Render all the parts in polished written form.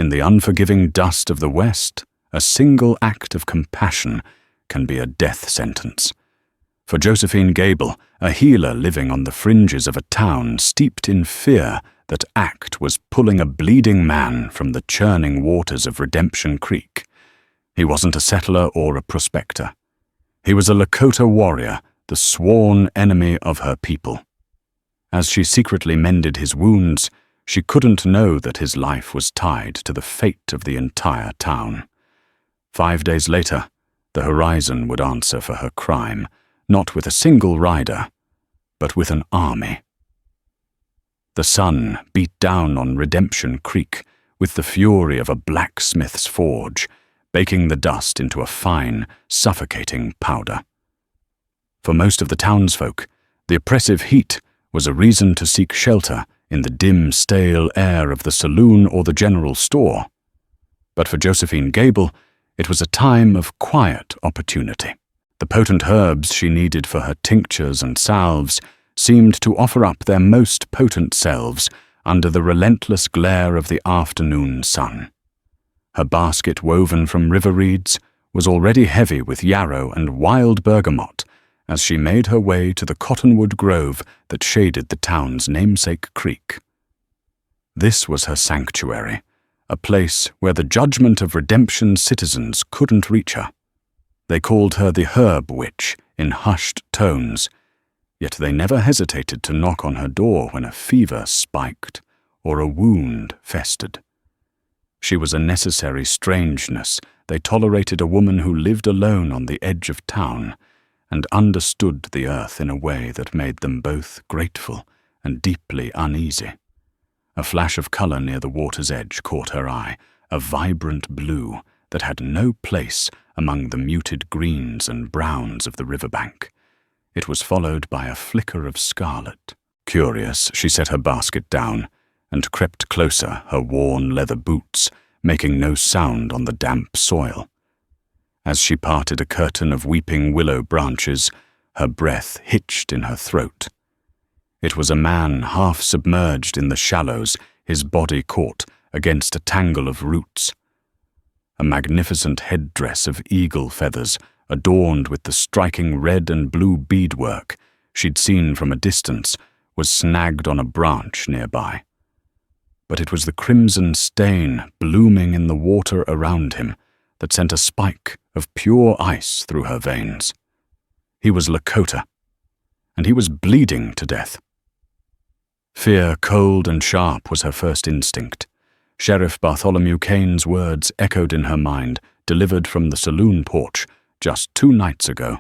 In the unforgiving dust of the West, a single act of compassion can be a death sentence. For Josephine Gable, a healer living on the fringes of a town steeped in fear that Act was pulling a bleeding man from the churning waters of Redemption Creek. He wasn't a settler or a prospector. He was a Lakota warrior, the sworn enemy of her people. As she secretly mended his wounds, she couldn't know that his life was tied to the fate of the entire town. 5 days later, the horizon would answer for her crime, not with a single rider, but with an army. The sun beat down on Redemption Creek with the fury of a blacksmith's forge, baking the dust into a fine, suffocating powder. For most of the townsfolk, the oppressive heat was a reason to seek shelter in the dim, stale air of the saloon or the general store. But for Josephine Gable, it was a time of quiet opportunity. The potent herbs she needed for her tinctures and salves seemed to offer up their most potent selves under the relentless glare of the afternoon sun. Her basket, woven from river reeds, was already heavy with yarrow and wild bergamot as she made her way to the cottonwood grove that shaded the town's namesake creek. This was her sanctuary, a place where the judgment of Redemption's citizens couldn't reach her. They called her the Herb Witch in hushed tones, yet they never hesitated to knock on her door when a fever spiked or a wound festered. She was a necessary strangeness. They tolerated a woman who lived alone on the edge of town and understood the earth in a way that made them both grateful and deeply uneasy. A flash of color near the water's edge caught her eye, a vibrant blue that had no place among the muted greens and browns of the riverbank. It was followed by a flicker of scarlet. Curious, she set her basket down and crept closer, her worn leather boots making no sound on the damp soil. As she parted a curtain of weeping willow branches, her breath hitched in her throat. It was a man half submerged in the shallows, his body caught against a tangle of roots. A magnificent headdress of eagle feathers, adorned with the striking red and blue beadwork she'd seen from a distance, was snagged on a branch nearby. But it was the crimson stain blooming in the water around him that sent a spike of pure ice through her veins. He was Lakota, and he was bleeding to death. Fear, cold and sharp, was her first instinct. Sheriff Bartholomew Kane's words echoed in her mind, delivered from the saloon porch just 2 nights ago.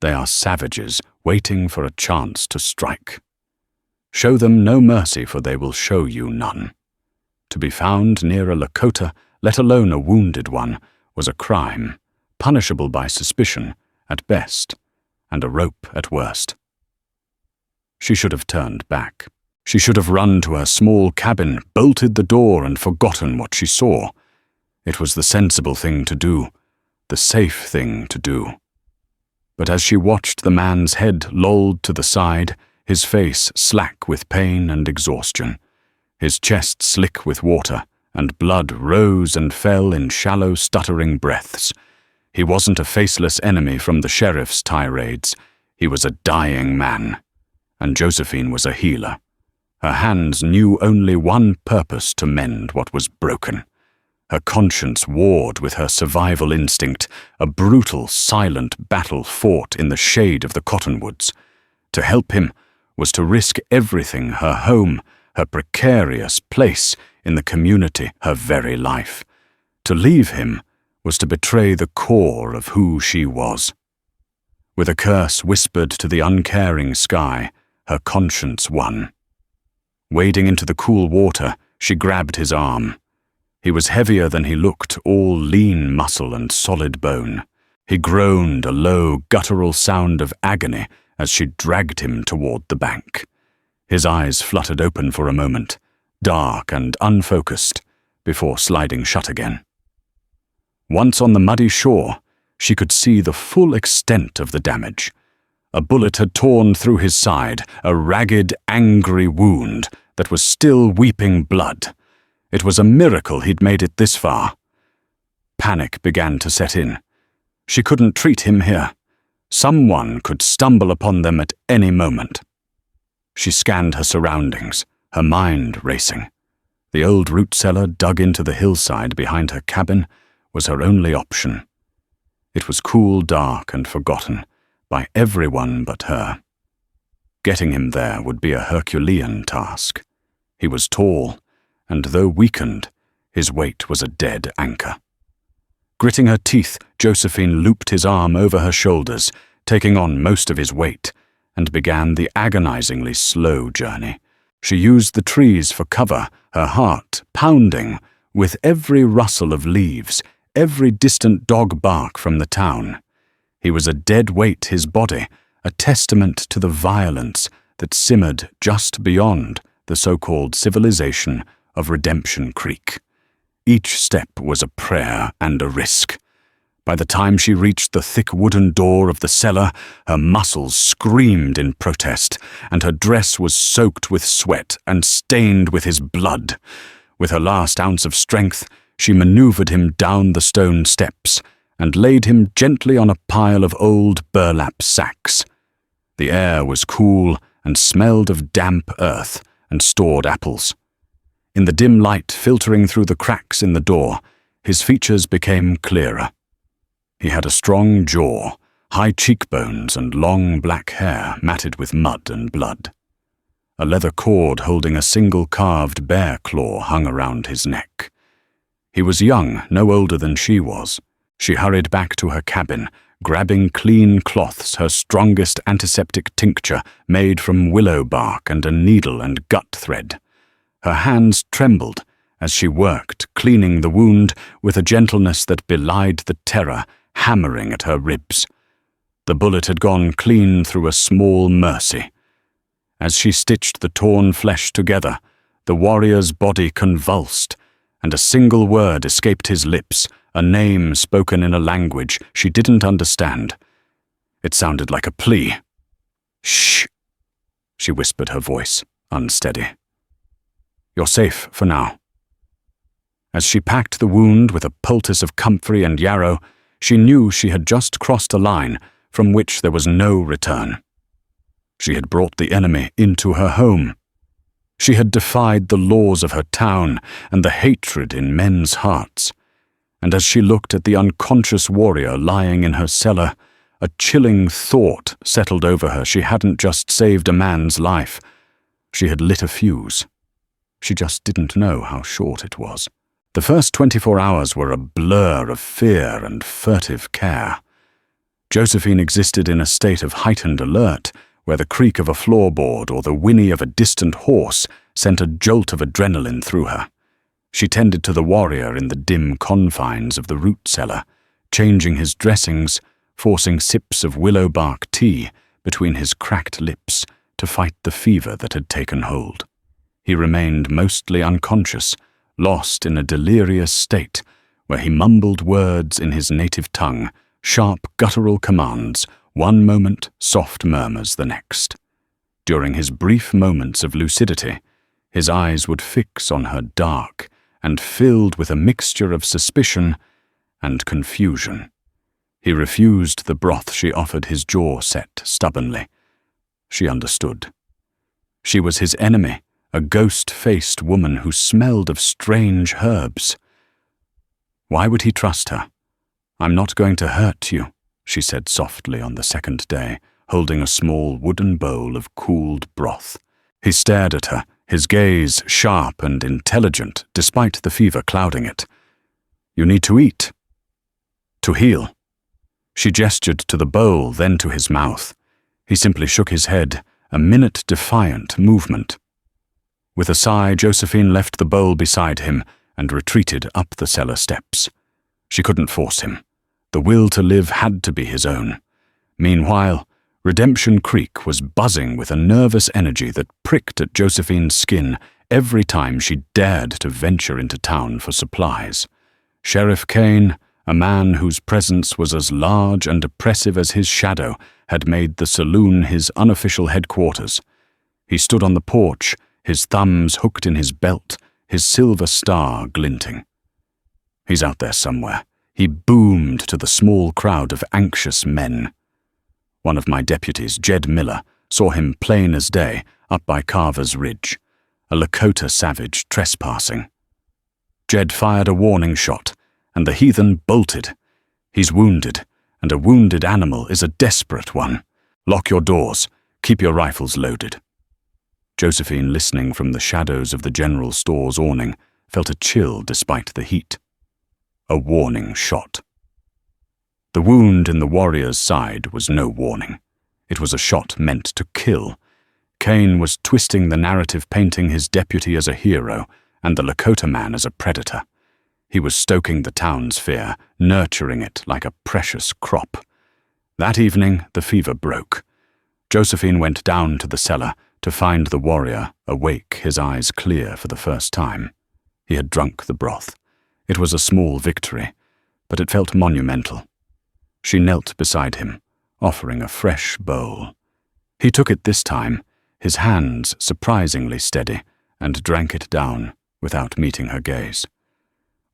They are savages waiting for a chance to strike. Show them no mercy, for they will show you none. To be found near a Lakota, let alone a wounded one, was a crime, punishable by suspicion at best, and a rope at worst. She should have turned back. She should have run to her small cabin, bolted the door, and forgotten what she saw. It was the sensible thing to do, the safe thing to do. But as she watched the man's head lolled to the side, his face slack with pain and exhaustion, his chest slick with water, and blood rose and fell in shallow, stuttering breaths. He wasn't a faceless enemy from the sheriff's tirades. He was a dying man, and Josephine was a healer. Her hands knew only one purpose: to mend what was broken. Her conscience warred with her survival instinct, a brutal, silent battle fought in the shade of the cottonwoods. To help him was to risk everything: her home, her precarious place in the community, her very life. To leave him was to betray the core of who she was. With a curse whispered to the uncaring sky, her conscience won. Wading into the cool water, she grabbed his arm. He was heavier than he looked, all lean muscle and solid bone. He groaned a low, guttural sound of agony as she dragged him toward the bank. His eyes fluttered open for a moment, dark and unfocused, before sliding shut again. Once on the muddy shore, she could see the full extent of the damage. A bullet had torn through his side, a ragged, angry wound that was still weeping blood. It was a miracle he'd made it this far. Panic began to set in. She couldn't treat him here. Someone could stumble upon them at any moment. She scanned her surroundings, her mind racing. The old root cellar dug into the hillside behind her cabin was her only option. It was cool, dark, and forgotten by everyone but her. Getting him there would be a Herculean task. He was tall, and though weakened, his weight was a dead anchor. Gritting her teeth, Josephine looped his arm over her shoulders, taking on most of his weight, and began the agonizingly slow journey. She used the trees for cover, her heart pounding with every rustle of leaves, every distant dog bark from the town. He was a dead weight, his body, a testament to the violence that simmered just beyond the so-called civilization of Redemption Creek. Each step was a prayer and a risk. By the time she reached the thick wooden door of the cellar, her muscles screamed in protest, and her dress was soaked with sweat and stained with his blood. With her last ounce of strength, she maneuvered him down the stone steps and laid him gently on a pile of old burlap sacks. The air was cool and smelled of damp earth and stored apples. In the dim light filtering through the cracks in the door, his features became clearer. He had a strong jaw, high cheekbones, and long black hair matted with mud and blood. A leather cord holding a single carved bear claw hung around his neck. He was young, no older than she was. She hurried back to her cabin, grabbing clean cloths, her strongest antiseptic tincture made from willow bark, and a needle and gut thread. Her hands trembled as she worked, cleaning the wound with a gentleness that belied the terror hammering at her ribs. The bullet had gone clean through a small mercy. As she stitched the torn flesh together, the warrior's body convulsed, and a single word escaped his lips, a name spoken in a language she didn't understand. It sounded like a plea. "Shh," she whispered, her voice unsteady. "You're safe for now." As she packed the wound with a poultice of comfrey and yarrow, she knew she had just crossed a line from which there was no return. She had brought the enemy into her home. She had defied the laws of her town and the hatred in men's hearts. And as she looked at the unconscious warrior lying in her cellar, a chilling thought settled over her. She hadn't just saved a man's life. She had lit a fuse. She just didn't know how short it was. The first 24 hours were a blur of fear and furtive care. Josephine existed in a state of heightened alert, where the creak of a floorboard or the whinny of a distant horse sent a jolt of adrenaline through her. She tended to the warrior in the dim confines of the root cellar, changing his dressings, forcing sips of willow bark tea between his cracked lips to fight the fever that had taken hold. He remained mostly unconscious, lost in a delirious state where he mumbled words in his native tongue, sharp guttural commands, one moment soft murmurs the next. During his brief moments of lucidity, his eyes would fix on her dark and filled with a mixture of suspicion and confusion. He refused the broth she offered, his jaw set stubbornly. She understood. She was his enemy, a ghost-faced woman who smelled of strange herbs. Why would he trust her? "I'm not going to hurt you," she said softly on the second day, holding a small wooden bowl of cooled broth. He stared at her, his gaze sharp and intelligent despite the fever clouding it. "You need to eat. To heal." She gestured to the bowl, then to his mouth. He simply shook his head, a minute-defiant movement. With a sigh, Josephine left the bowl beside him and retreated up the cellar steps. She couldn't force him. The will to live had to be his own. Meanwhile, Redemption Creek was buzzing with a nervous energy that pricked at Josephine's skin every time she dared to venture into town for supplies. Sheriff Kane, a man whose presence was as large and oppressive as his shadow, had made the saloon his unofficial headquarters. He stood on the porch, his thumbs hooked in his belt, his silver star glinting. "He's out there somewhere," he boomed to the small crowd of anxious men. One of my deputies, Jed Miller, saw him plain as day up by Carver's Ridge, a Lakota savage trespassing. Jed fired a warning shot, and the heathen bolted. "He's wounded, and a wounded animal is a desperate one. Lock your doors. Keep your rifles loaded." Josephine, listening from the shadows of the general store's awning, felt a chill despite the heat. A warning shot. The wound in the warrior's side was no warning. It was a shot meant to kill. Kane was twisting the narrative, painting his deputy as a hero and the Lakota man as a predator. He was stoking the town's fear, nurturing it like a precious crop. That evening, the fever broke. Josephine went down to the cellar to find the warrior awake, his eyes clear for the first time. He had drunk the broth. It was a small victory, but it felt monumental. She knelt beside him, offering a fresh bowl. He took it this time, his hands surprisingly steady, and drank it down without meeting her gaze.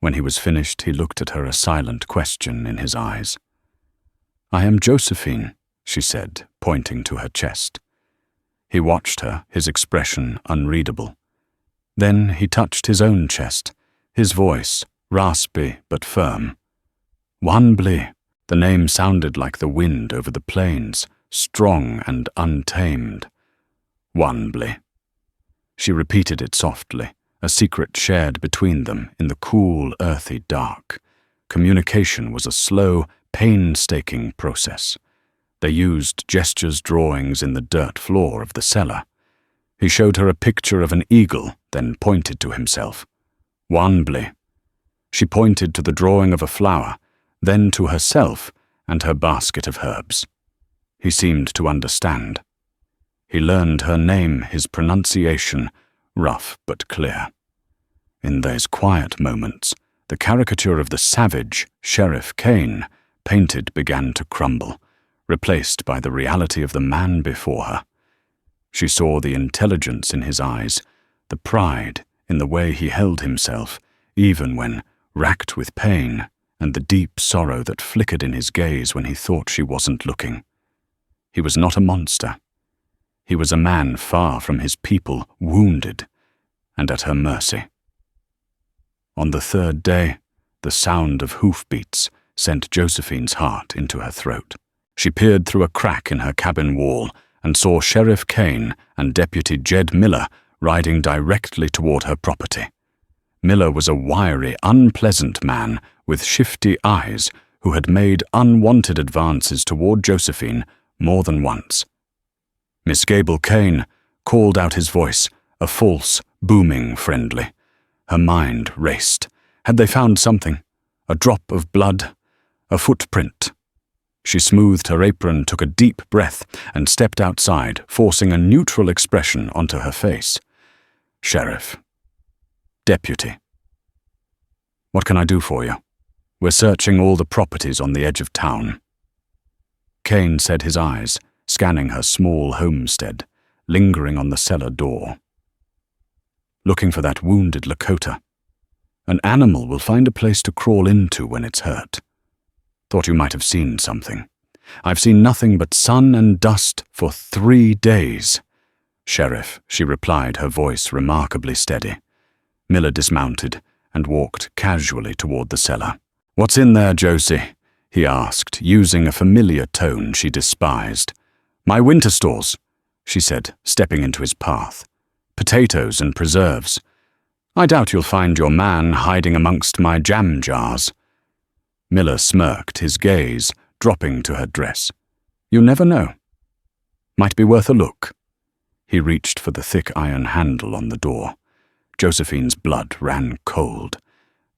When he was finished, he looked at her, a silent question in his eyes. "I am Josephine," she said, pointing to her chest. He watched her, his expression unreadable. Then he touched his own chest, his voice raspy but firm. "Wanbli." The name sounded like the wind over the plains, strong and untamed. "Wanbli." She repeated it softly, a secret shared between them in the cool, earthy dark. Communication was a slow, painstaking process. They used gestures, drawings in the dirt floor of the cellar. He showed her a picture of an eagle, then pointed to himself. "Wanbli." She pointed to the drawing of a flower, then to herself and her basket of herbs. He seemed to understand. He learned her name, his pronunciation, rough but clear. In those quiet moments, the caricature of the savage, Sheriff Kane, painted began to crumble, replaced by the reality of the man before her. She saw the intelligence in his eyes, the pride in the way he held himself, even when racked with pain, and the deep sorrow that flickered in his gaze when he thought she wasn't looking. He was not a monster. He was a man far from his people, wounded, and at her mercy. On the third day, the sound of hoofbeats sent Josephine's heart into her throat. She peered through a crack in her cabin wall and saw Sheriff Kane and Deputy Jed Miller riding directly toward her property. Miller was a wiry, unpleasant man with shifty eyes who had made unwanted advances toward Josephine more than once. Miss Gable Kane called out his voice, a false, booming friendly. Her mind raced. Had they found something? A drop of blood? A footprint? She smoothed her apron, took a deep breath, and stepped outside, forcing a neutral expression onto her face. "Sheriff." "Deputy." "What can I do for you? We're searching all the properties on the edge of town." Kane said, his eyes scanning her small homestead, lingering on the cellar door. "Looking for that wounded Lakota. An animal will find a place to crawl into when it's hurt. Thought you might have seen something. I've seen nothing but sun and dust for 3 days." "Sheriff," she replied, her voice remarkably steady. Miller dismounted and walked casually toward the cellar. "What's in there, Josie?" he asked, using a familiar tone she despised. "My winter stores," she said, stepping into his path. "Potatoes and preserves. I doubt you'll find your man hiding amongst my jam jars." Miller smirked, his gaze dropping to her dress. "You never know. Might be worth a look." He reached for the thick iron handle on the door. Josephine's blood ran cold.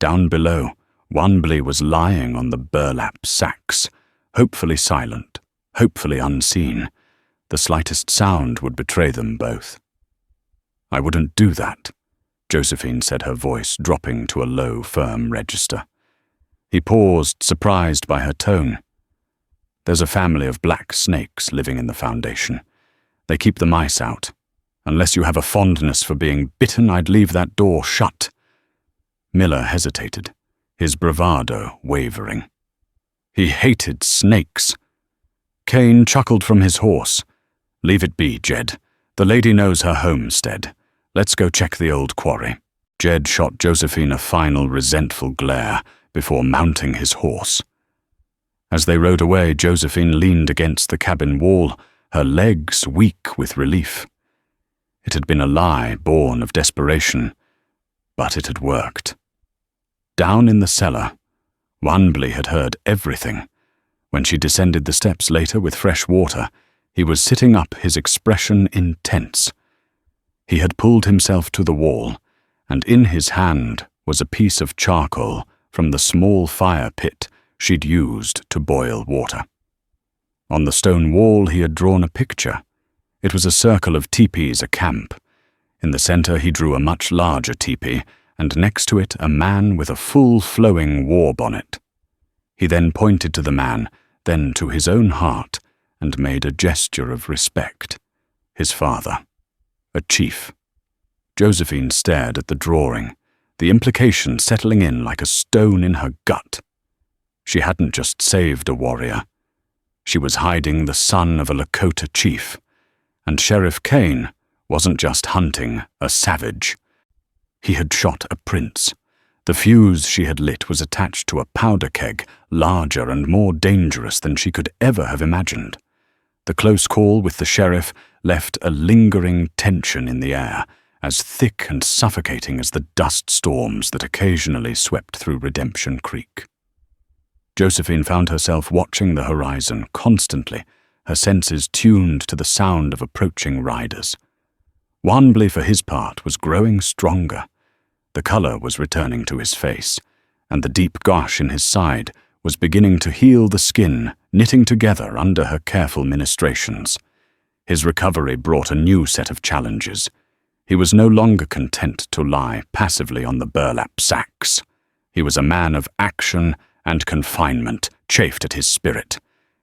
Down below, Wanbli was lying on the burlap sacks, hopefully silent, hopefully unseen. The slightest sound would betray them both. "I wouldn't do that," Josephine said, her voice dropping to a low, firm register. He paused, surprised by her tone. "There's a family of black snakes living in the foundation. They keep the mice out. Unless you have a fondness for being bitten, I'd leave that door shut." Miller hesitated, his bravado wavering. He hated snakes. Kane chuckled from his horse. "Leave it be, Jed. The lady knows her homestead. Let's go check the old quarry." Jed shot Josephine a final resentful glare before mounting his horse. As they rode away, Josephine leaned against the cabin wall, her legs weak with relief. It had been a lie born of desperation, but it had worked. Down in the cellar, Wanbley had heard everything. When she descended the steps later with fresh water, he was sitting up, his expression intense. He had pulled himself to the wall, and in his hand was a piece of charcoal from the small fire pit she'd used to boil water. On the stone wall he had drawn a picture. It was a circle of teepees, a camp. In the center he drew a much larger teepee, and next to it a man with a full flowing war bonnet. He then pointed to the man, then to his own heart, and made a gesture of respect. His father. A chief. Josephine stared at the drawing, the implication settling in like a stone in her gut. She hadn't just saved a warrior. She was hiding the son of a Lakota chief. And Sheriff Kane wasn't just hunting a savage. He had shot a prince. The fuse she had lit was attached to a powder keg, larger and more dangerous than she could ever have imagined. The close call with the sheriff left a lingering tension in the air, as thick and suffocating as the dust storms that occasionally swept through Redemption Creek. Josephine found herself watching the horizon constantly, her senses tuned to the sound of approaching riders. Wanbley, for his part, was growing stronger. The color was returning to his face, and the deep gash in his side was beginning to heal the skin, knitting together under her careful ministrations. His recovery brought a new set of challenges. He was no longer content to lie passively on the burlap sacks. He was a man of action, and confinement chafed at his spirit.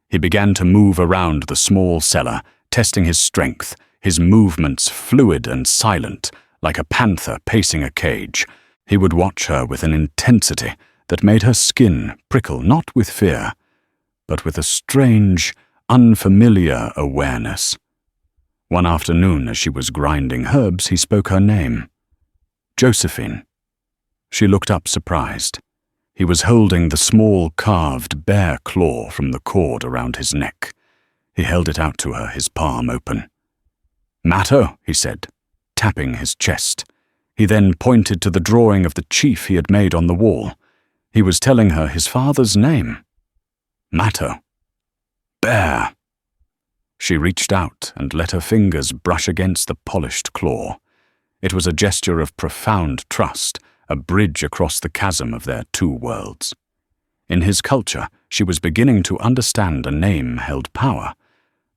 He began to move around the small cellar, testing his strength, his movements fluid and silent, like a panther pacing a cage. He would watch her with an intensity that made her skin prickle not with fear, but with a strange, unfamiliar awareness. One afternoon, as she was grinding herbs, he spoke her name. Josephine. She looked up surprised. He was holding the small carved bear claw from the cord around his neck. He held it out to her, his palm open. "Matto," he said, tapping his chest. He then pointed to the drawing of the chief he had made on the wall. He was telling her his father's name. Matto. Bear. She reached out and let her fingers brush against the polished claw. It was a gesture of profound trust, a bridge across the chasm of their two worlds. In his culture, she was beginning to understand a name held power.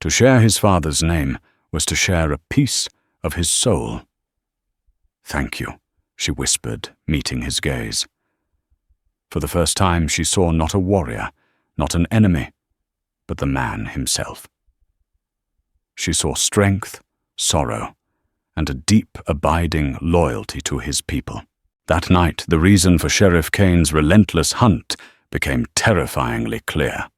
To share his father's name was to share a piece of his soul. "Thank you," she whispered, meeting his gaze. For the first time, she saw not a warrior, not an enemy, but the man himself. She saw strength, sorrow, and a deep, abiding loyalty to his people. That night, the reason for Sheriff Kane's relentless hunt became terrifyingly clear.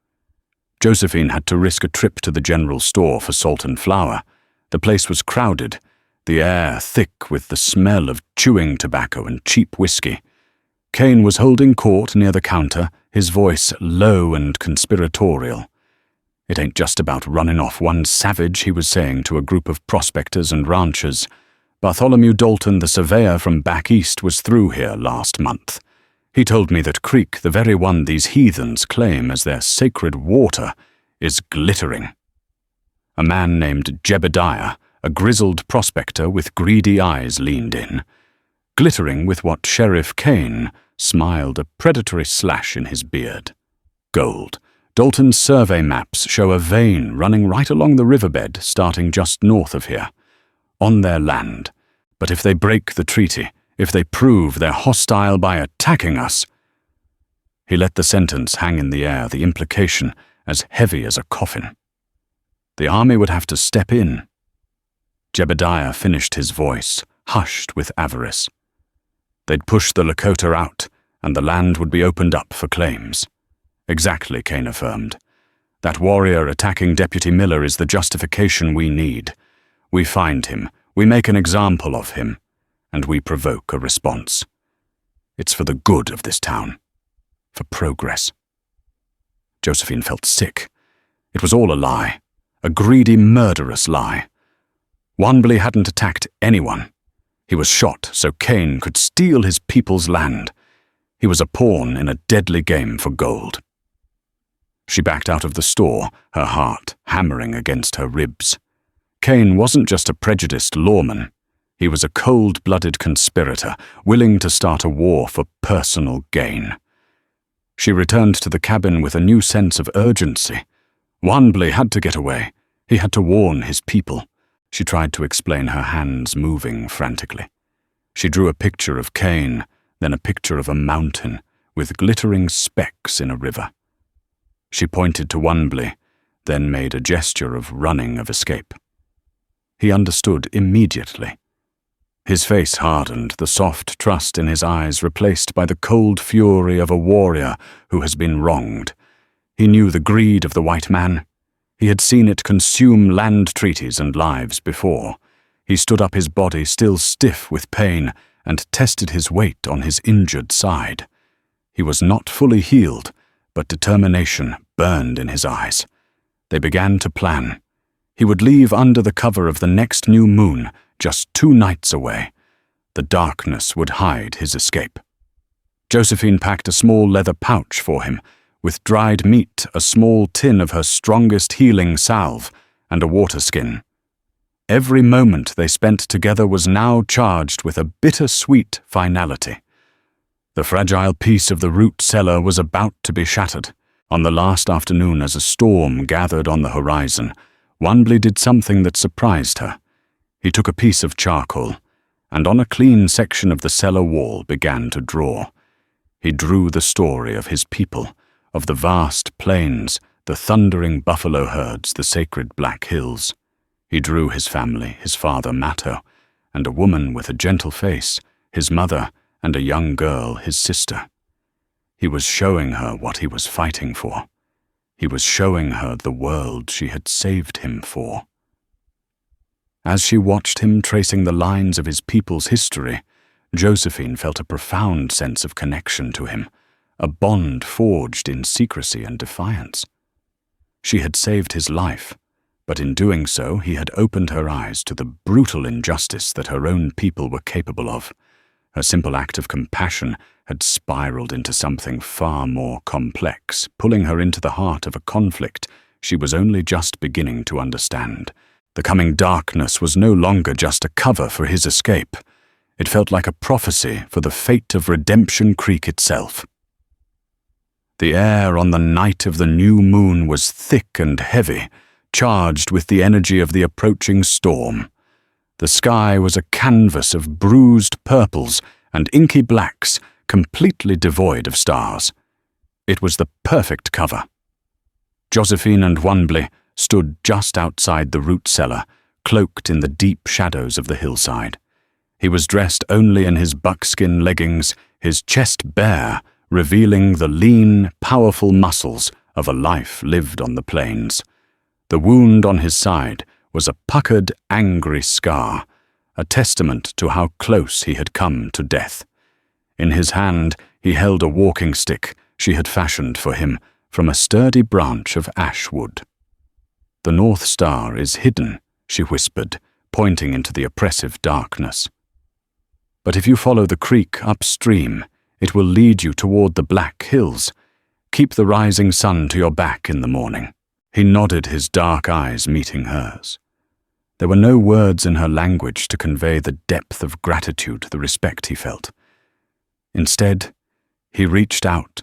Josephine had to risk a trip to the general store for salt and flour. The place was crowded, the air thick with the smell of chewing tobacco and cheap whiskey. Kane was holding court near the counter, his voice low and conspiratorial. "It ain't just about running off one savage," he was saying to a group of prospectors and ranchers. "Bartholomew Dalton, the surveyor from back east, was through here last month. He told me that creek, the very one these heathens claim as their sacred water, is glittering." A man named Jebediah, a grizzled prospector with greedy eyes, leaned in. Glittering with what Sheriff Kane smiled a predatory slash in his beard. Gold. Dalton's survey maps show a vein running right along the riverbed starting just north of here. On their land. But if they break the treaty, if they prove they're hostile by attacking us— He let the sentence hang in the air, the implication as heavy as a coffin. The army would have to step in. Jebediah finished his voice, hushed with avarice. They'd push the Lakota out, and the land would be opened up for claims. Exactly, Kane affirmed. That warrior attacking Deputy Miller is the justification we need. We find him, we make an example of him, and we provoke a response. It's for the good of this town, for progress. Josephine felt sick. It was all a lie, a greedy, murderous lie. Wanbley hadn't attacked anyone. He was shot so Kane could steal his people's land. He was a pawn in a deadly game for gold. She backed out of the store, her heart hammering against her ribs. Kane wasn't just a prejudiced lawman. He was a cold-blooded conspirator, willing to start a war for personal gain. She returned to the cabin with a new sense of urgency. Wanbley had to get away. He had to warn his people. She tried to explain, her hands moving frantically. She drew a picture of Kane, then a picture of a mountain with glittering specks in a river. She pointed to Wanbley, then made a gesture of running of escape. He understood immediately. His face hardened, the soft trust in his eyes replaced by the cold fury of a warrior who has been wronged. He knew the greed of the white man. He had seen it consume land treaties and lives before. He stood up, his body still stiff with pain, and tested his weight on his injured side. He was not fully healed, but determination burned in his eyes. They began to plan. He would leave under the cover of the next new moon, just 2 nights away. The darkness would hide his escape. Josephine packed a small leather pouch for him, with dried meat, a small tin of her strongest healing salve, and a water skin. Every moment they spent together was now charged with a bitter-sweet finality. The fragile piece of the root cellar was about to be shattered. On the last afternoon, as a storm gathered on the horizon, Wanbley did something that surprised her. He took a piece of charcoal, and on a clean section of the cellar wall began to draw. He drew the story of his people, of the vast plains, the thundering buffalo herds, the sacred Black Hills. He drew his family, his father Matto, and a woman with a gentle face, his mother, and a young girl, his sister. He was showing her what he was fighting for. He was showing her the world she had saved him for. As she watched him tracing the lines of his people's history, Josephine felt a profound sense of connection to him, a bond forged in secrecy and defiance. She had saved his life, but in doing so he had opened her eyes to the brutal injustice that her own people were capable of. Her simple act of compassion had spiraled into something far more complex, pulling her into the heart of a conflict she was only just beginning to understand. The coming darkness was no longer just a cover for his escape. It felt like a prophecy for the fate of Redemption Creek itself. The air on the night of the new moon was thick and heavy, charged with the energy of the approaching storm. The sky was a canvas of bruised purples and inky blacks, completely devoid of stars. It was the perfect cover. Josephine and Wanbley stood just outside the root cellar, cloaked in the deep shadows of the hillside. He was dressed only in his buckskin leggings, his chest bare, revealing the lean, powerful muscles of a life lived on the plains. The wound on his side was a puckered, angry scar, a testament to how close he had come to death. In his hand he held a walking stick she had fashioned for him from a sturdy branch of ash wood. "The North Star is hidden," she whispered, pointing into the oppressive darkness. "But if you follow the creek upstream, it will lead you toward the Black Hills. Keep the rising sun to your back in the morning." He nodded, his dark eyes meeting hers. There were no words in her language to convey the depth of gratitude, the respect he felt. Instead, he reached out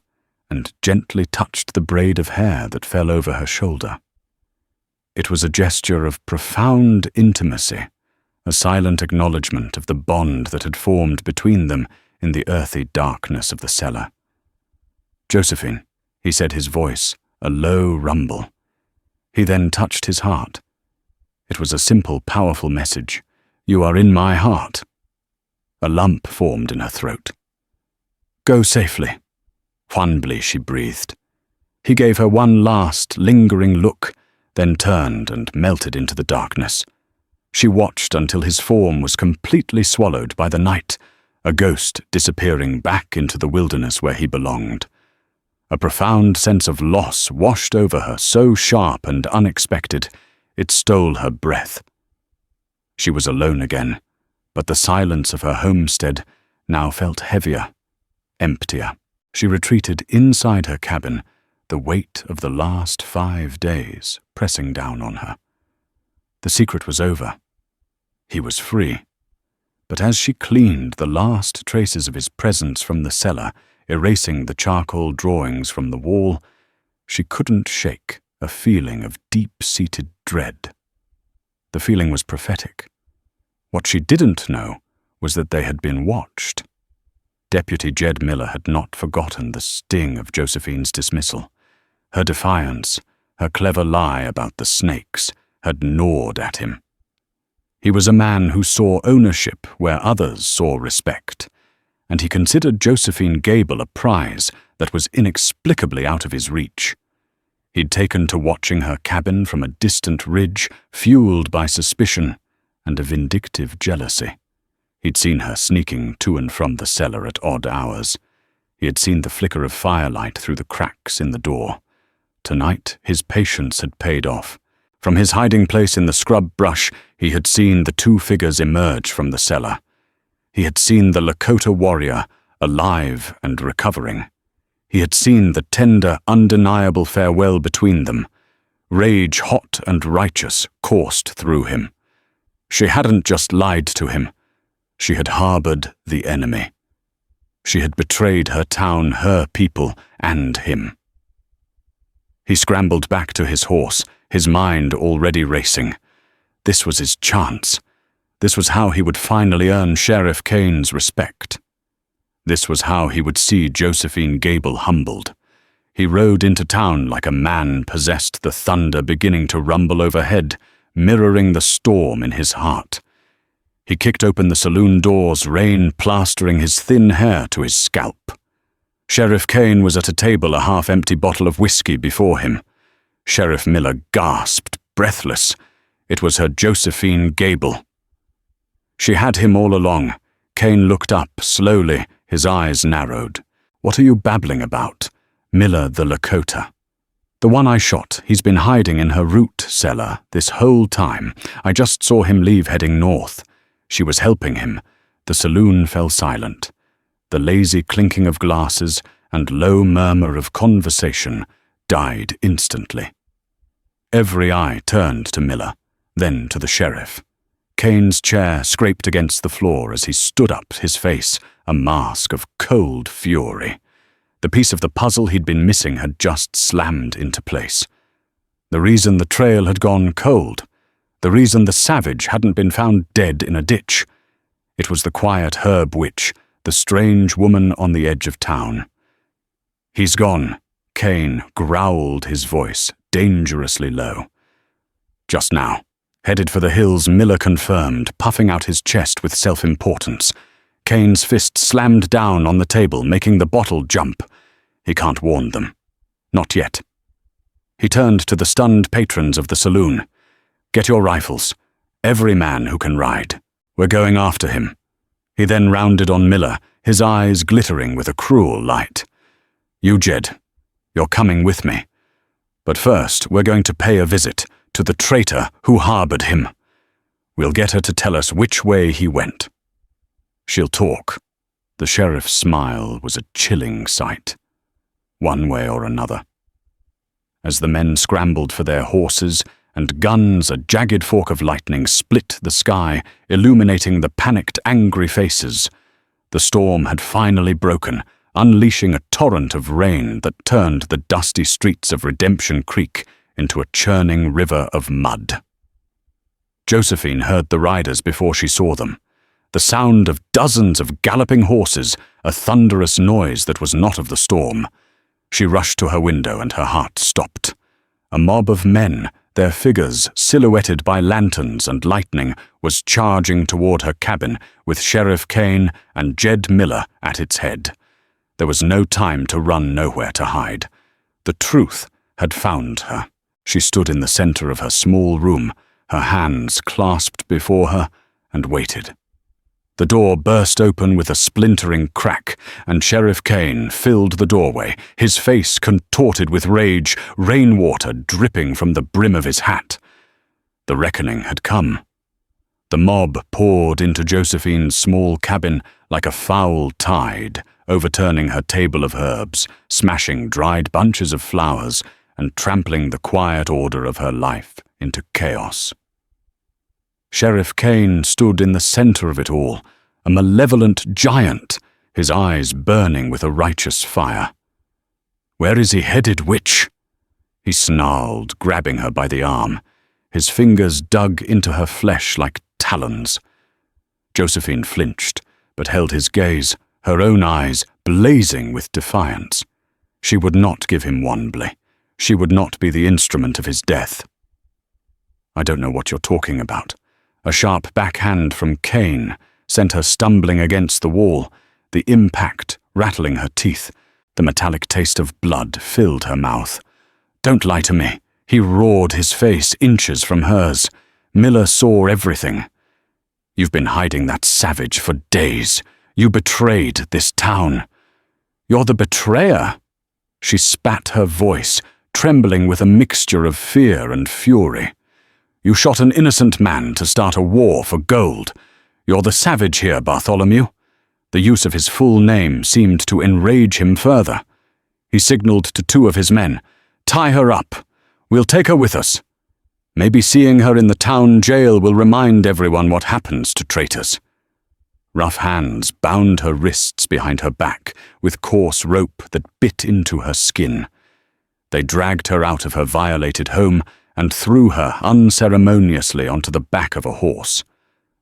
and gently touched the braid of hair that fell over her shoulder. It was a gesture of profound intimacy, a silent acknowledgement of the bond that had formed between them in the earthy darkness of the cellar. "Josephine," he said, his voice a low rumble. He then touched his heart. It was a simple, powerful message. You are in my heart. A lump formed in her throat. Go safely, humbly she breathed. He gave her one last, lingering look, then turned and melted into the darkness. She watched until his form was completely swallowed by the night, a ghost disappearing back into the wilderness where he belonged. A profound sense of loss washed over her, so sharp and unexpected, it stole her breath. She was alone again, but the silence of her homestead now felt heavier, emptier. She retreated inside her cabin, the weight of the last 5 days pressing down on her. The secret was over. He was free. But as she cleaned the last traces of his presence from the cellar, erasing the charcoal drawings from the wall, she couldn't shake a feeling of deep-seated dread. The feeling was prophetic. What she didn't know was that they had been watched. Deputy Jed Miller had not forgotten the sting of Josephine's dismissal. Her defiance, her clever lie about the snakes, had gnawed at him. He was a man who saw ownership where others saw respect, and he considered Josephine Gable a prize that was inexplicably out of his reach. He'd taken to watching her cabin from a distant ridge, fueled by suspicion and a vindictive jealousy. He'd seen her sneaking to and from the cellar at odd hours. He had seen the flicker of firelight through the cracks in the door. Tonight, his patience had paid off. From his hiding place in the scrub brush, he had seen the 2 figures emerge from the cellar. He had seen the Lakota warrior, alive and recovering. He had seen the tender, undeniable farewell between them. Rage, hot and righteous, coursed through him. She hadn't just lied to him. She had harbored the enemy. She had betrayed her town, her people, and him. He scrambled back to his horse, his mind already racing. This was his chance. This was how he would finally earn Sheriff Kane's respect. This was how he would see Josephine Gable humbled. He rode into town like a man possessed, the thunder beginning to rumble overhead, mirroring the storm in his heart. He kicked open the saloon doors, rain plastering his thin hair to his scalp. Sheriff Kane was at a table, a half-empty bottle of whiskey before him. Sheriff Miller gasped, breathless. It was her Josephine Gable. She had him all along. Kane looked up, slowly, his eyes narrowed. What are you babbling about? Miller the Lakota. The one I shot, he's been hiding in her root cellar this whole time. I just saw him leave heading north. She was helping him. The saloon fell silent. The lazy clinking of glasses and low murmur of conversation died instantly. Every eye turned to Miller, then to the sheriff. Kane's chair scraped against the floor as he stood up, his face a mask of cold fury. The piece of the puzzle he'd been missing had just slammed into place. The reason the trail had gone cold, the reason the savage hadn't been found dead in a ditch, it was the quiet herb witch, the strange woman on the edge of town. He's gone, Kane growled, his voice dangerously low. Just now, headed for the hills, Miller confirmed, puffing out his chest with self-importance. Kane's fist slammed down on the table, making the bottle jump. He can't warn them. Not yet. He turned to the stunned patrons of the saloon. Get your rifles. Every man who can ride. We're going after him. He then rounded on Miller, his eyes glittering with a cruel light. You, Jed, you're coming with me. But first, we're going to pay a visit to the traitor who harbored him. We'll get her to tell us which way he went. She'll talk. The sheriff's smile was a chilling sight. One way or another. As the men scrambled for their horses and guns, a jagged fork of lightning split the sky, illuminating the panicked, angry faces. The storm had finally broken, unleashing a torrent of rain that turned the dusty streets of Redemption Creek into a churning river of mud. Josephine heard the riders before she saw them. The sound of dozens of galloping horses, a thunderous noise that was not of the storm. She rushed to her window and her heart stopped. A mob of men, their figures, silhouetted by lanterns and lightning, was charging toward her cabin with Sheriff Kane and Jed Miller at its head. There was no time to run, nowhere to hide. The truth had found her. She stood in the center of her small room, her hands clasped before her, and waited. The door burst open with a splintering crack, and Sheriff Kane filled the doorway, his face contorted with rage, rainwater dripping from the brim of his hat. The reckoning had come. The mob poured into Josephine's small cabin like a foul tide, overturning her table of herbs, smashing dried bunches of flowers, and trampling the quiet order of her life into chaos. Sheriff Kane stood in the center of it all, a malevolent giant, his eyes burning with a righteous fire. "Where is he headed, witch?" he snarled, grabbing her by the arm. His fingers dug into her flesh like talons. Josephine flinched, but held his gaze, her own eyes blazing with defiance. She would not give him Wanbley. She would not be the instrument of his death. "I don't know what you're talking about." A sharp backhand from Kane sent her stumbling against the wall, the impact rattling her teeth. The metallic taste of blood filled her mouth. "Don't lie to me," he roared, his face inches from hers. Miller saw everything. "You've been hiding that savage for days. You betrayed this town." "You're the betrayer." She spat her voice, trembling with a mixture of fear and fury. "You shot an innocent man to start a war for gold. You're the savage here, Bartholomew." The use of his full name seemed to enrage him further. He signaled to two of his men, "Tie her up. We'll take her with us. Maybe seeing her in the town jail will remind everyone what happens to traitors." Rough hands bound her wrists behind her back with coarse rope that bit into her skin. They dragged her out of her violated home and threw her unceremoniously onto the back of a horse.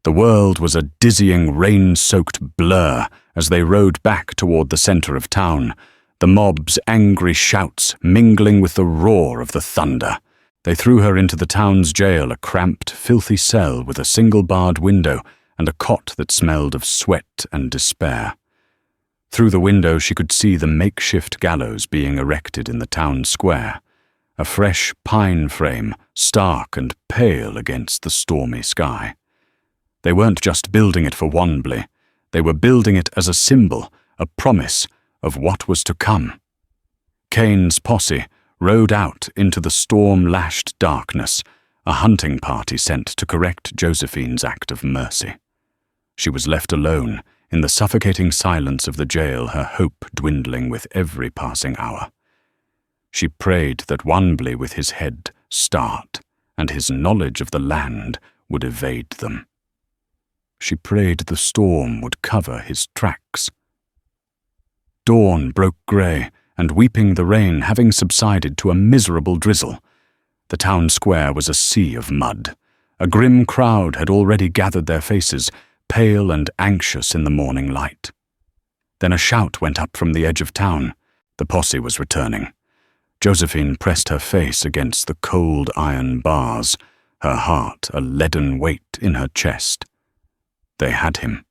The world was a dizzying, rain-soaked blur as they rode back toward the center of town, the mob's angry shouts mingling with the roar of the thunder. They threw her into the town's jail, a cramped, filthy cell with a single barred window and a cot that smelled of sweat and despair. Through the window she could see the makeshift gallows being erected in the town square, a fresh pine frame, stark and pale against the stormy sky. They weren't just building it for Wanbley, they were building it as a symbol, a promise of what was to come. Kane's posse rode out into the storm-lashed darkness, a hunting party sent to correct Josephine's act of mercy. She was left alone in the suffocating silence of the jail, her hope dwindling with every passing hour. She prayed that Wanbley with his head start, and his knowledge of the land would evade them. She prayed the storm would cover his tracks. Dawn broke grey, and weeping the rain having subsided to a miserable drizzle. The town square was a sea of mud. A grim crowd had already gathered their faces, pale and anxious in the morning light. Then a shout went up from the edge of town. The posse was returning. Josephine pressed her face against the cold iron bars, her heart a leaden weight in her chest. They had him.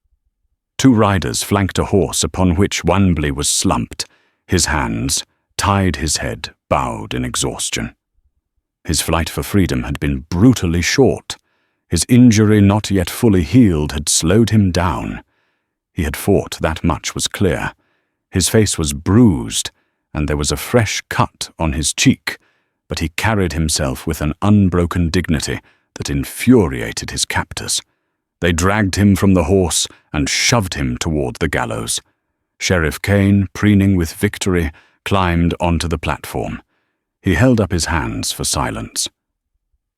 Two riders flanked a horse upon which Wanbley was slumped, his hands, tied his head, bowed in exhaustion. His flight for freedom had been brutally short. His injury not yet fully healed had slowed him down. He had fought, that much was clear. His face was bruised, and there was a fresh cut on his cheek, but he carried himself with an unbroken dignity that infuriated his captors. They dragged him from the horse and shoved him toward the gallows. Sheriff Kane, preening with victory, climbed onto the platform. He held up his hands for silence.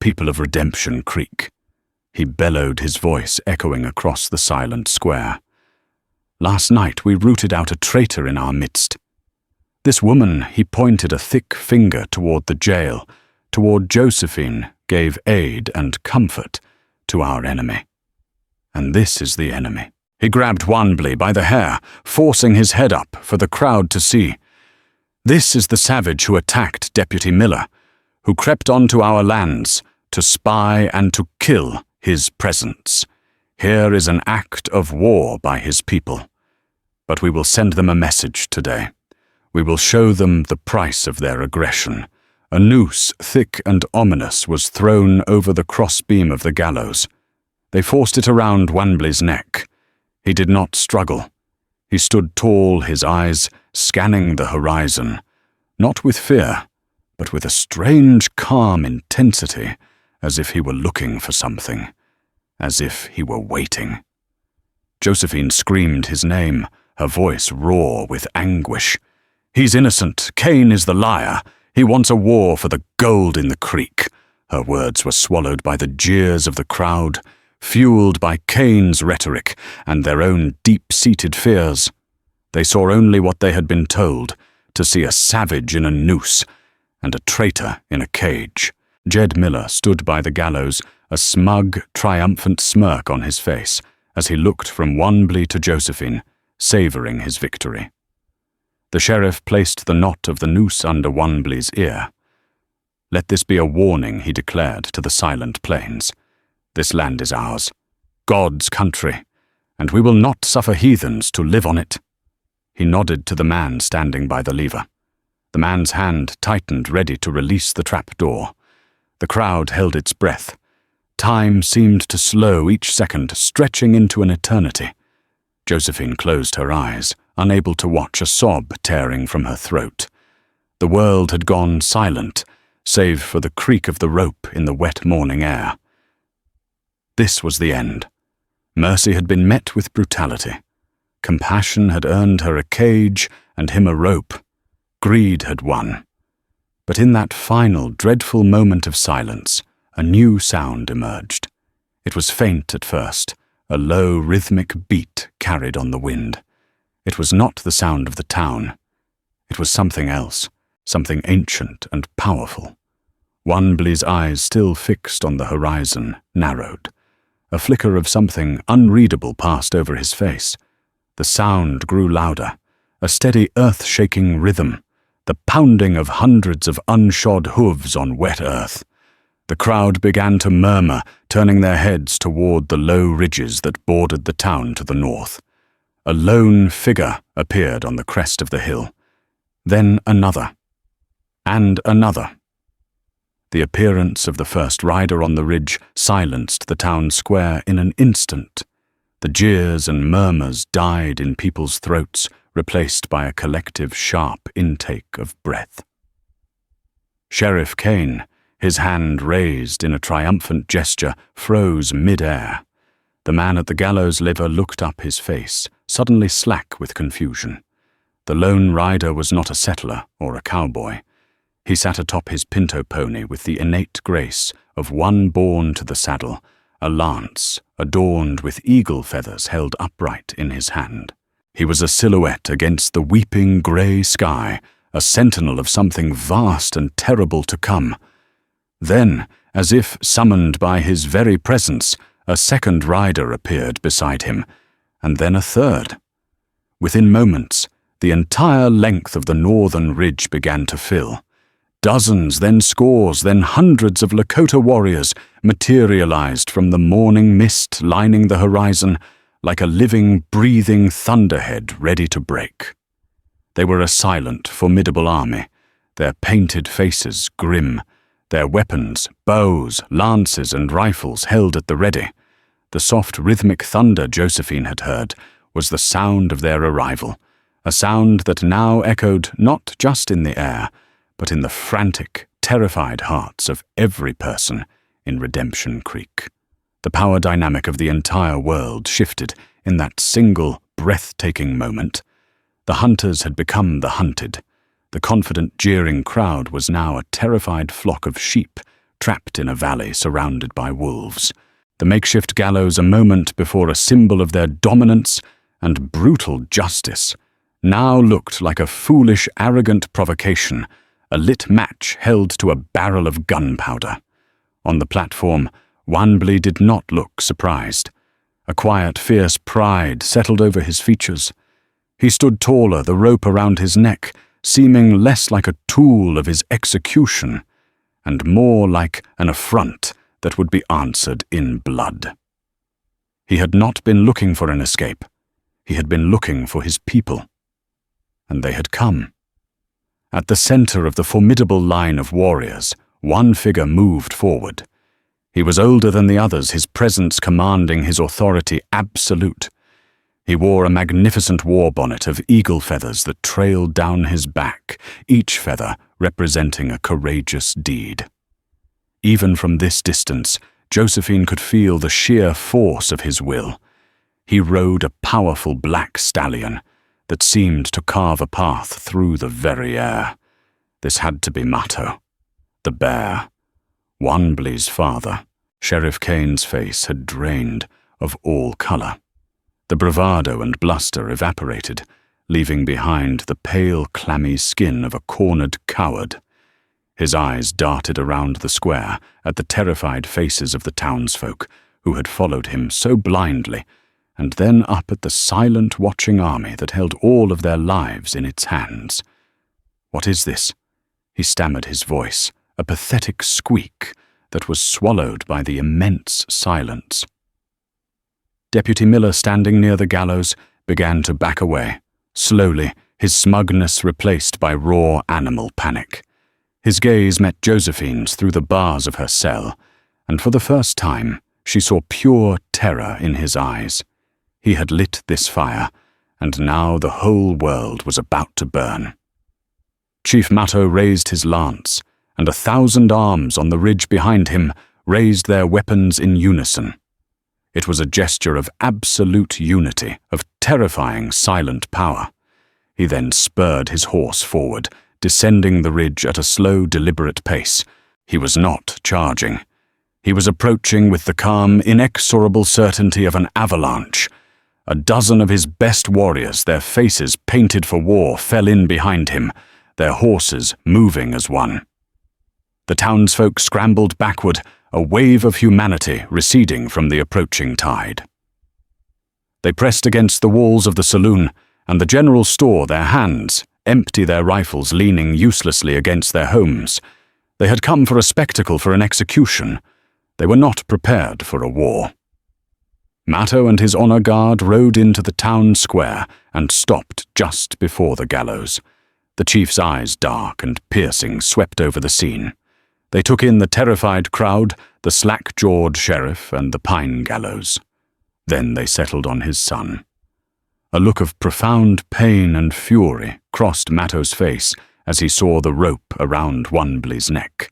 "People of Redemption Creek," he bellowed, his voice echoing across the silent square. "Last night we rooted out a traitor in our midst. This woman," he pointed a thick finger toward the jail, toward Josephine, gave aid and comfort to our enemy. And this is the enemy. He grabbed Wanbley by the hair, forcing his head up for the crowd to see. This is the savage who attacked Deputy Miller, who crept onto our lands to spy and to kill his presence. Here is an act of war by his people. But we will send them a message today. We will show them the price of their aggression. A noose, thick and ominous, was thrown over the crossbeam of the gallows. They forced it around Wanbley's neck. He did not struggle. He stood tall, his eyes scanning the horizon, not with fear, but with a strange, calm intensity, as if he were looking for something, as if he were waiting. Josephine screamed his name, her voice raw with anguish. "He's innocent. Cain is the liar. He wants a war for the gold in the creek." Her words were swallowed by the jeers of the crowd, fueled by Cain's rhetoric and their own deep-seated fears. They saw only what they had been told, to see a savage in a noose and a traitor in a cage. Jed Miller stood by the gallows, a smug, triumphant smirk on his face, as he looked from Wanbley to Josephine, savouring his victory. The sheriff placed the knot of the noose under Wanbley's ear. "Let this be a warning," he declared to the silent plains. "This land is ours, God's country, and we will not suffer heathens to live on it." He nodded to the man standing by the lever. The man's hand tightened, ready to release the trap door. The crowd held its breath. Time seemed to slow each second, stretching into an eternity. Josephine closed her eyes, unable to watch a sob tearing from her throat. The world had gone silent, save for the creak of the rope in the wet morning air. This was the end. Mercy had been met with brutality. Compassion had earned her a cage and him a rope. Greed had won. But in that final, dreadful moment of silence, a new sound emerged. It was faint at first, a low, rhythmic beat carried on the wind. It was not the sound of the town. It was something else, something ancient and powerful. Wanbley's eyes, still fixed on the horizon, narrowed. A flicker of something unreadable passed over his face. The sound grew louder, a steady earth-shaking rhythm, the pounding of hundreds of unshod hooves on wet earth. The crowd began to murmur, turning their heads toward the low ridges that bordered the town to the north. A lone figure appeared on the crest of the hill. Then another. And another. The appearance of the first rider on the ridge silenced the town square in an instant. The jeers and murmurs died in people's throats, replaced by a collective sharp intake of breath. Sheriff Cain, his hand raised in a triumphant gesture, froze mid-air. The man at the gallows lever looked up, his face suddenly slack with confusion. The lone rider was not a settler or a cowboy. He sat atop his pinto pony with the innate grace of one born to the saddle, a lance adorned with eagle feathers held upright in his hand. He was a silhouette against the weeping grey sky, a sentinel of something vast and terrible to come. Then, as if summoned by his very presence, a second rider appeared beside him, and then a third. Within moments, the entire length of the northern ridge began to fill. Dozens, then scores, then hundreds of Lakota warriors materialized from the morning mist lining the horizon like a living, breathing thunderhead ready to break. They were a silent, formidable army, their painted faces grim, their weapons, bows, lances, and rifles held at the ready. The soft, rhythmic thunder Josephine had heard was the sound of their arrival, a sound that now echoed not just in the air, but in the frantic, terrified hearts of every person in Redemption Creek. The power dynamic of the entire world shifted in that single, breathtaking moment. The hunters had become the hunted. The confident, jeering crowd was now a terrified flock of sheep trapped in a valley surrounded by wolves. The makeshift gallows, a moment before a symbol of their dominance and brutal justice, now looked like a foolish, arrogant provocation, a lit match held to a barrel of gunpowder. On the platform, Wanbley did not look surprised. A quiet, fierce pride settled over his features. He stood taller, the rope around his neck seeming less like a tool of his execution, and more like an affront that would be answered in blood. He had not been looking for an escape. He had been looking for his people. And they had come. At the center of the formidable line of warriors, one figure moved forward. He was older than the others, his presence commanding, his authority absolute. He wore a magnificent war bonnet of eagle feathers that trailed down his back, each feather representing a courageous deed. Even from this distance, Josephine could feel the sheer force of his will. He rode a powerful black stallion that seemed to carve a path through the very air. This had to be Matto, the bear. Wanbley's father. Sheriff Kane's face had drained of all color. The bravado and bluster evaporated, leaving behind the pale, clammy skin of a cornered coward. His eyes darted around the square at the terrified faces of the townsfolk who had followed him so blindly, and then up at the silent, watching army that held all of their lives in its hands. "What is this?" He stammered, his voice, a pathetic squeak that was swallowed by the immense silence. Deputy Miller, standing near the gallows, began to back away, slowly, his smugness replaced by raw animal panic. His gaze met Josephine's through the bars of her cell, and for the first time she saw pure terror in his eyes. He had lit this fire, and now the whole world was about to burn. Chief Matto raised his lance, and 1,000 arms on the ridge behind him raised their weapons in unison. It was a gesture of absolute unity, of terrifying silent power. He then spurred his horse forward, descending the ridge at a slow, deliberate pace. He was not charging. He was approaching with the calm, inexorable certainty of an avalanche. A dozen of his best warriors, their faces painted for war, fell in behind him, their horses moving as one. The townsfolk scrambled backward, a wave of humanity receding from the approaching tide. They pressed against the walls of the saloon and the general store, their hands empty, their rifles leaning uselessly against their homes. They had come for a spectacle, for an execution. They were not prepared for a war. Matto and his honor guard rode into the town square and stopped just before the gallows. The chief's eyes, dark and piercing, swept over the scene. They took in the terrified crowd, the slack-jawed sheriff, and the pine gallows. Then they settled on his son. A look of profound pain and fury crossed Matto's face as he saw the rope around Wanbley's neck.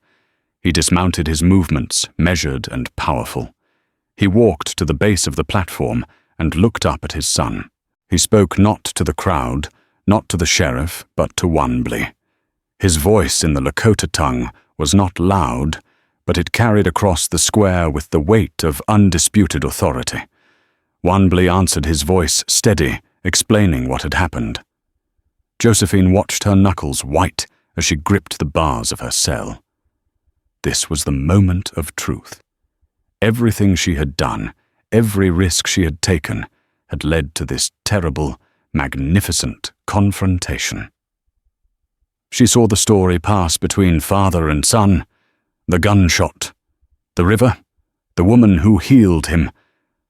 He dismounted, his movements measured and powerful. He walked to the base of the platform and looked up at his son. He spoke not to the crowd, not to the sheriff, but to Wanbley. His voice in the Lakota tongue was not loud, but it carried across the square with the weight of undisputed authority. Wanbley answered, his voice steady, explaining what had happened. Josephine watched her knuckles white as she gripped the bars of her cell. This was the moment of truth. Everything she had done, every risk she had taken, had led to this terrible, magnificent confrontation. She saw the story pass between father and son, the gunshot, the river, the woman who healed him,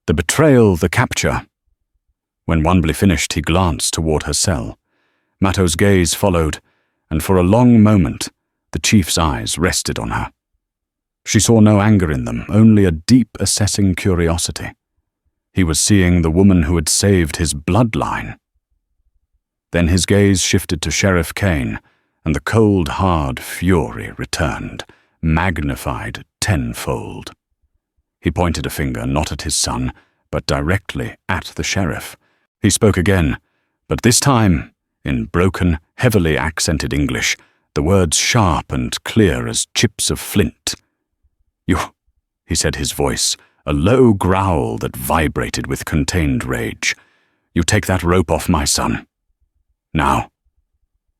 the betrayal, the capture. When Wanbley finished, he glanced toward her cell. Matto's gaze followed, and for a long moment, the chief's eyes rested on her. She saw no anger in them, only a deep, assessing curiosity. He was seeing the woman who had saved his bloodline. Then his gaze shifted to Sheriff Kane, and the cold, hard fury returned, magnified tenfold. He pointed a finger not at his son, but directly at the sheriff. He spoke again, but this time in broken, heavily accented English, the words sharp and clear as chips of flint. "You," he said, his voice a low growl that vibrated with contained rage. "You take that rope off my son. Now."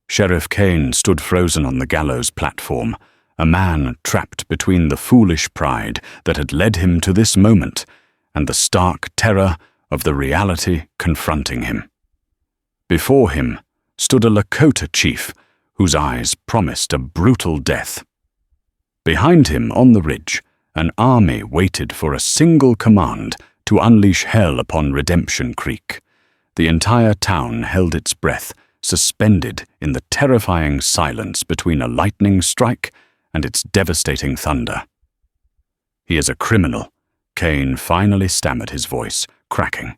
Sheriff Kane stood frozen on the gallows platform, a man trapped between the foolish pride that had led him to this moment and the stark terror of the reality confronting him. Before him stood a Lakota chief whose eyes promised a brutal death. Behind him, on the ridge, an army waited for a single command to unleash hell upon Redemption Creek. The entire town held its breath, suspended in the terrifying silence between a lightning strike and its devastating thunder. "He is a criminal," Kane finally stammered, his voice cracking.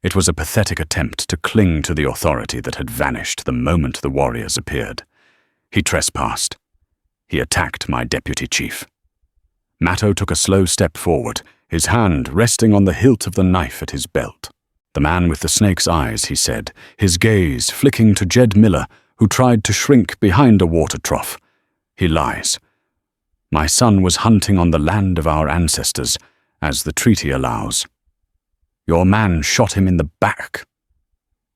It was a pathetic attempt to cling to the authority that had vanished the moment the warriors appeared. "He trespassed. He attacked my deputy chief." Matto took a slow step forward, his hand resting on the hilt of the knife at his belt. "The man with the snake's eyes," he said, his gaze flicking to Jed Miller, who tried to shrink behind a water trough. "He lies. My son was hunting on the land of our ancestors, as the treaty allows. Your man shot him in the back."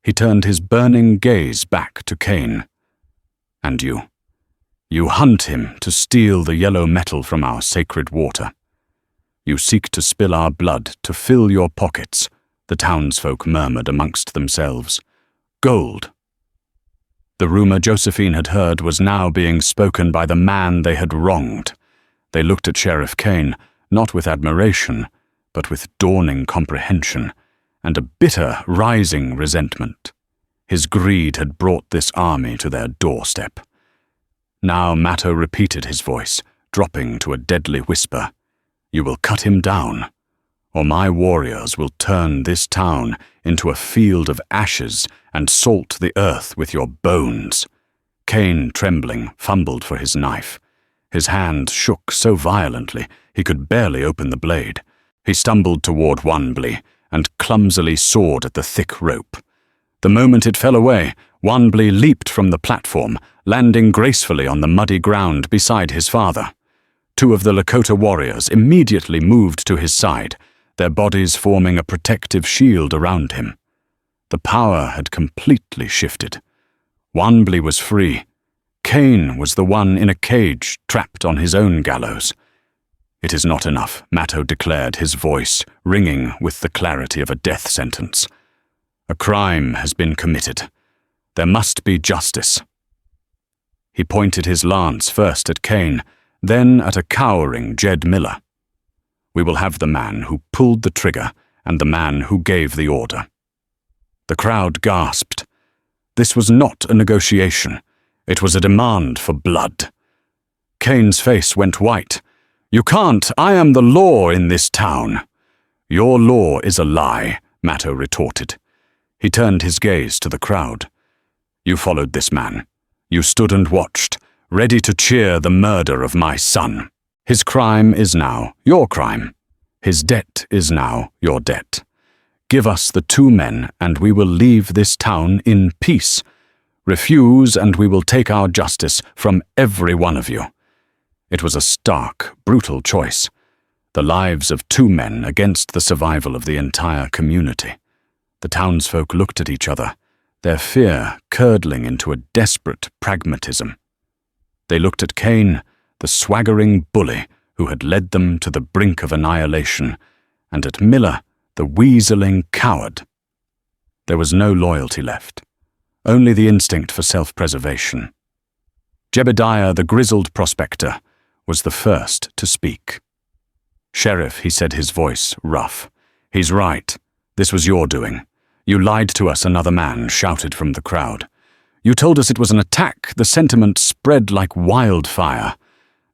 He turned his burning gaze back to Kane. "And you. You hunt him to steal the yellow metal from our sacred water. You seek to spill our blood to fill your pockets," the townsfolk murmured amongst themselves. "Gold." The rumor Josephine had heard was now being spoken by the man they had wronged. They looked at Sheriff Kane, not with admiration, but with dawning comprehension, and a bitter, rising resentment. His greed had brought this army to their doorstep. Now Matto repeated his voice, dropping to a deadly whisper. "You will cut him down, or my warriors will turn this town into a field of ashes and salt the earth with your bones." Kane, trembling, fumbled for his knife. His hand shook so violently he could barely open the blade. He stumbled toward Wanblee and clumsily sawed at the thick rope. The moment it fell away, Wanblee leaped from the platform, landing gracefully on the muddy ground beside his father. Two of the Lakota warriors immediately moved to his side, their bodies forming a protective shield around him. The power had completely shifted. Wanblee was free. Kane was the one in a cage, trapped on his own gallows. "It is not enough," Matto declared, his voice ringing with the clarity of a death sentence. "A crime has been committed. There must be justice." He pointed his lance first at Kane, then at a cowering Jed Miller. "We will have the man who pulled the trigger and the man who gave the order." The crowd gasped. This was not a negotiation. It was a demand for blood. Kane's face went white. "You can't. I am the law in this town." "Your law is a lie," Matto retorted. He turned his gaze to the crowd. "You followed this man. You stood and watched, ready to cheer the murder of my son. His crime is now your crime. His debt is now your debt. Give us the two men, and we will leave this town in peace. Refuse, and we will take our justice from every one of you." It was a stark, brutal choice. The lives of two men against the survival of the entire community. The townsfolk looked at each other, their fear curdling into a desperate pragmatism. They looked at Kane, the swaggering bully who had led them to the brink of annihilation, and at Miller, the weaseling coward. There was no loyalty left, only the instinct for self-preservation. Jebediah, the grizzled prospector, was the first to speak. "Sheriff," he said, his voice rough. "He's right. This was your doing. You lied to us," another man shouted from the crowd. "You told us it was an attack." The sentiment spread like wildfire.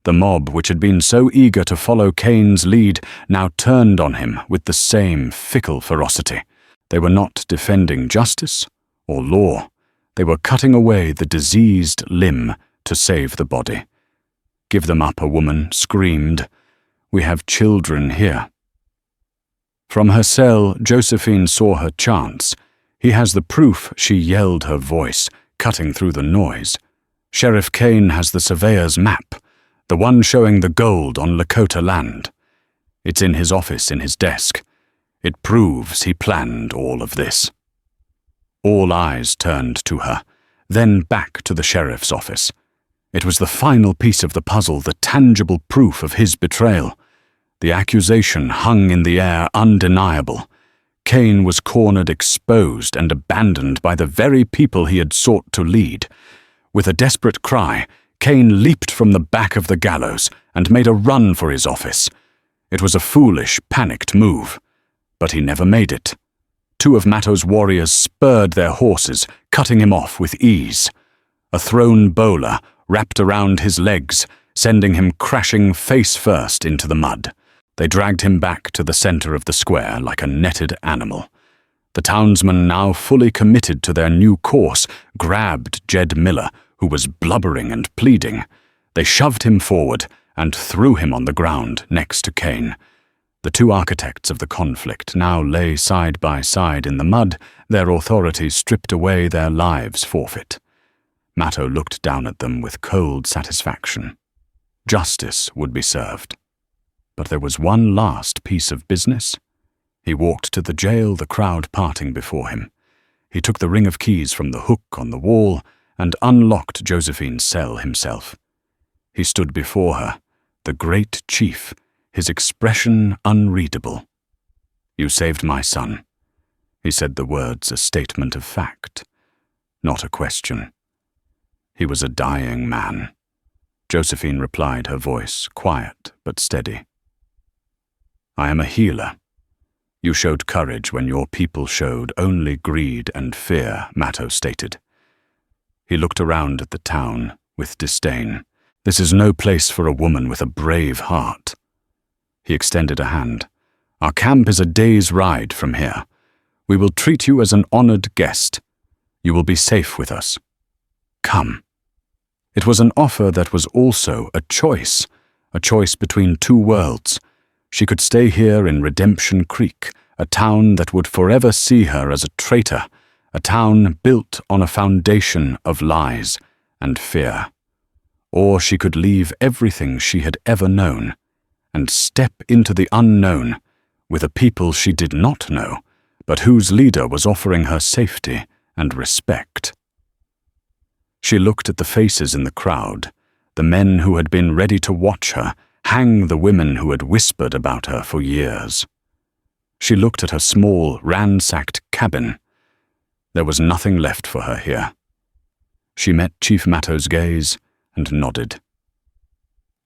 The mob, which had been so eager to follow Kane's lead, now turned on him with the same fickle ferocity. They were not defending justice or law. They were cutting away the diseased limb to save the body. "Give them up," a woman screamed. "We have children here." From her cell, Josephine saw her chance. "He has the proof," she yelled, her voice cutting through the noise. "Sheriff Kane has the surveyor's map, the one showing the gold on Lakota land. It's in his office, in his desk. It proves he planned all of this." All eyes turned to her, then back to the sheriff's office. It was the final piece of the puzzle, the tangible proof of his betrayal. The accusation hung in the air, undeniable. Kane was cornered, exposed, and abandoned by the very people he had sought to lead. With a desperate cry, Cain leaped from the back of the gallows and made a run for his office. It was a foolish, panicked move, but he never made it. Two of Matto's warriors spurred their horses, cutting him off with ease. A thrown bowler wrapped around his legs, sending him crashing face first into the mud. They dragged him back to the center of the square like a netted animal. The townsmen, now fully committed to their new course, grabbed Jed Miller, who was blubbering and pleading. They shoved him forward and threw him on the ground next to Cain. The two architects of the conflict now lay side by side in the mud, their authority stripped away, their lives forfeit. Matto looked down at them with cold satisfaction. Justice would be served. But there was one last piece of business. He walked to the jail, the crowd parting before him. He took the ring of keys from the hook on the wall and unlocked Josephine's cell himself. He stood before her, the great chief, his expression unreadable. "You saved my son." He said the words a statement of fact, not a question. He was a dying man. Josephine replied, her voice quiet but steady. "I am a healer. You showed courage when your people showed only greed and fear," Matto stated. He looked around at the town with disdain. "This is no place for a woman with a brave heart." He extended a hand. "Our camp is a day's ride from here. We will treat you as an honored guest. You will be safe with us. Come." It was an offer that was also a choice between two worlds. She could stay here in Redemption Creek, a town that would forever see her as a traitor, a town built on a foundation of lies and fear. Or she could leave everything she had ever known and step into the unknown with a people she did not know, but whose leader was offering her safety and respect. She looked at the faces in the crowd, the men who had been ready to watch her, hang the women who had whispered about her for years. She looked at her small, ransacked cabin. There was nothing left for her here. She met Chief Matto's gaze and nodded.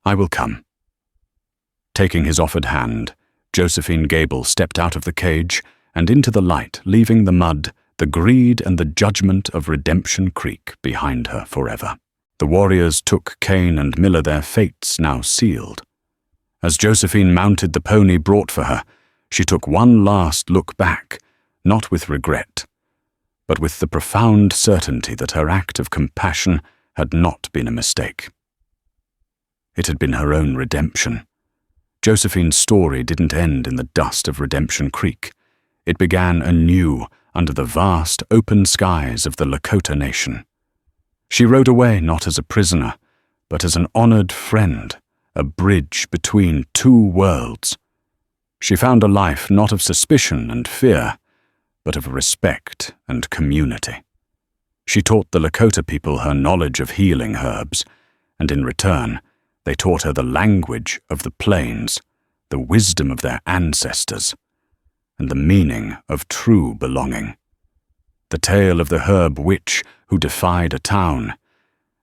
"I will come." Taking his offered hand, Josephine Gable stepped out of the cage and into the light, leaving the mud, the greed and the judgment of Redemption Creek behind her forever. The warriors took Cain and Miller, their fates now sealed. As Josephine mounted the pony brought for her, she took one last look back, not with regret, but with the profound certainty that her act of compassion had not been a mistake. It had been her own redemption. Josephine's story didn't end in the dust of Redemption Creek. It began anew under the vast open skies of the Lakota nation. She rode away not as a prisoner, but as an honored friend, a bridge between two worlds. She found a life not of suspicion and fear, but of respect and community. She taught the Lakota people her knowledge of healing herbs, and in return, they taught her the language of the plains, the wisdom of their ancestors, and the meaning of true belonging. The tale of the herb witch who defied a town,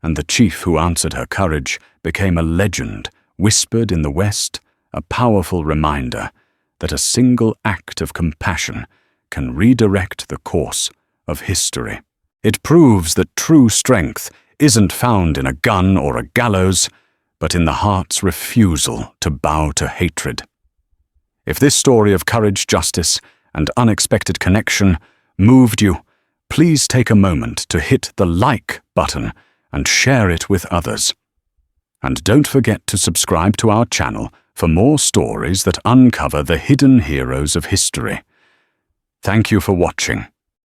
and the chief who answered her courage became a legend whispered in the West, a powerful reminder that a single act of compassion can redirect the course of history. It proves that true strength isn't found in a gun or a gallows, but in the heart's refusal to bow to hatred. If this story of courage, justice, and unexpected connection moved you, please take a moment to hit the like button and share it with others. And don't forget to subscribe to our channel for more stories that uncover the hidden heroes of history. Thank you for watching.